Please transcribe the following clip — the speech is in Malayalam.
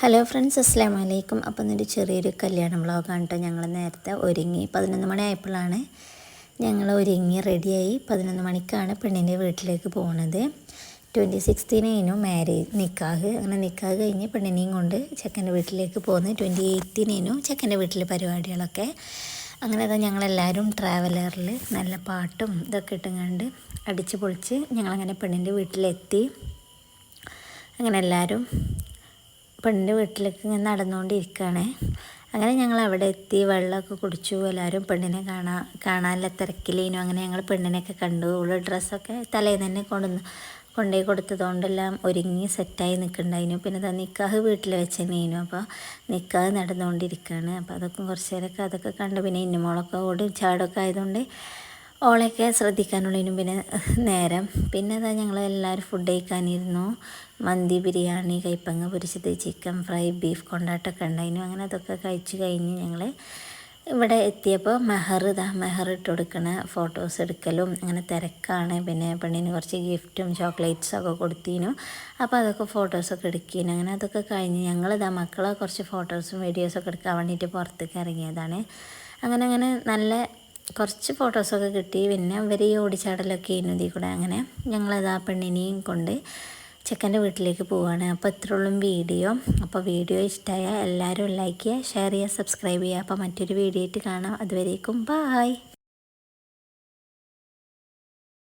ഹലോ ഫ്രണ്ട്സ്, അസ്സലാമു അലൈക്കും. അപ്പോൾ ഇന്നൊരു ചെറിയൊരു കല്യാണ വ്ളോഗാണ് കേട്ടോ. ഞങ്ങൾ നേരത്തെ ഒരുങ്ങി 11 മണി ആയപ്പോഴാണ് ഞങ്ങൾ ഒരുങ്ങി റെഡിയായി. 11 മണിക്കാണ് പെണ്ണിൻ്റെ വീട്ടിലേക്ക് പോകുന്നത്. 26-നേനു നിക്കാഹ്. അങ്ങനെ നിക്കാഹ് കഴിഞ്ഞ് പെണ്ണിനെയും കൊണ്ട് ചെക്കൻ്റെ വീട്ടിലേക്ക് പോകുന്നത്. 28-നേനു ചെക്കൻ്റെ വീട്ടിലെ പരിപാടികളൊക്കെ. അങ്ങനെ അതാ ഞങ്ങളെല്ലാവരും ട്രാവലറിൽ നല്ല പാട്ടും ഇതൊക്കെ ഇട്ടുകൊണ്ട് അടിച്ച് പൊളിച്ച് ഞങ്ങളങ്ങനെ പെണ്ണിൻ്റെ വീട്ടിലെത്തി. അങ്ങനെ എല്ലാവരും പെണ്ണിൻ്റെ വീട്ടിലേക്ക് ഇങ്ങനെ നടന്നുകൊണ്ടിരിക്കുകയാണ്. അങ്ങനെ ഞങ്ങൾ അവിടെ എത്തി, വെള്ളമൊക്കെ കുടിച്ചു. എല്ലാവരും പെണ്ണിനെ കാണാനുള്ള തിരക്കിലേനു. അങ്ങനെ ഞങ്ങൾ പെണ്ണിനെയൊക്കെ കണ്ടു. ഉള്ള ഡ്രസ്സൊക്കെ തലേന്ന് തന്നെ കൊണ്ടുപോയി കൊടുത്തതുകൊണ്ടെല്ലാം ഒരുങ്ങി സെറ്റായി നിൽക്കുന്നുണ്ടായിരുന്നു. പിന്നെ നിക്കാഹ് വീട്ടിൽ വെച്ചതന്നെയായിരുന്നു. അപ്പോൾ നിക്കാഹ് നടന്നുകൊണ്ടിരിക്കുകയാണ്. അപ്പോൾ അതൊക്കെ കുറച്ച് നേരമൊക്കെ അതൊക്കെ കണ്ടു. പിന്നെ ഇന്നുമോളൊക്കെ ഓടി ചാടൊക്കെ ആയതുകൊണ്ട് ഓളെയൊക്കെ ശ്രദ്ധിക്കാനുള്ളതിനും പിന്നെ നേരം. പിന്നെ ഞങ്ങൾ എല്ലാവരും ഫുഡ് കഴിക്കാനിരുന്നു. മന്തി, ബിരിയാണി, കൈപ്പങ്ങ പൊരിച്ചത്, ചിക്കൻ ഫ്രൈ, ബീഫ് കൊണ്ടാട്ടമൊക്കെ ഉണ്ടായിരുന്നു. അങ്ങനെ അതൊക്കെ കഴിച്ച് കഴിഞ്ഞ് ഞങ്ങൾ ഇവിടെ എത്തിയപ്പോൾ മെഹർ ഇട്ട് കൊടുക്കണ ഫോട്ടോസ് എടുക്കലും അങ്ങനെ തിരക്കാണ്. പിന്നെ പെണ്ണിന് കുറച്ച് ഗിഫ്റ്റും ചോക്ലേറ്റ്സൊക്കെ കൊടുത്തിനു. അപ്പോൾ അതൊക്കെ ഫോട്ടോസൊക്കെ എടുക്കിനു. അങ്ങനെ അതൊക്കെ കഴിഞ്ഞ് ഞങ്ങളിതാ മക്കളെ കുറച്ച് ഫോട്ടോസും വീഡിയോസൊക്കെ എടുക്കാൻ വേണ്ടിയിട്ട് പുറത്തേക്ക് ഇറങ്ങിയതാണ്. അങ്ങനെ നല്ല കുറച്ച് ഫോട്ടോസൊക്കെ കിട്ടി. പിന്നെ അവർ ഈ ഓടിച്ചാടലൊക്കെ ചെയ്യുന്നു ഇതിൽ കൂടെ. അങ്ങനെ ഞങ്ങളതാ പെണ്ണിനെയും കൊണ്ട് ചെക്കൻ്റെ വീട്ടിലേക്ക് പോവുകയാണ്. അപ്പോൾ ഇത്രയുള്ളൂ വീഡിയോ. അപ്പോൾ വീഡിയോ ഇഷ്ടമായ എല്ലാവരും ലൈക്ക് ചെയ്യുക, ഷെയർ ചെയ്യുക, സബ്സ്ക്രൈബ് ചെയ്യുക. അപ്പോൾ മറ്റൊരു വീഡിയോ ആയിട്ട് കാണാം. അതുവരേക്കും ബായ്.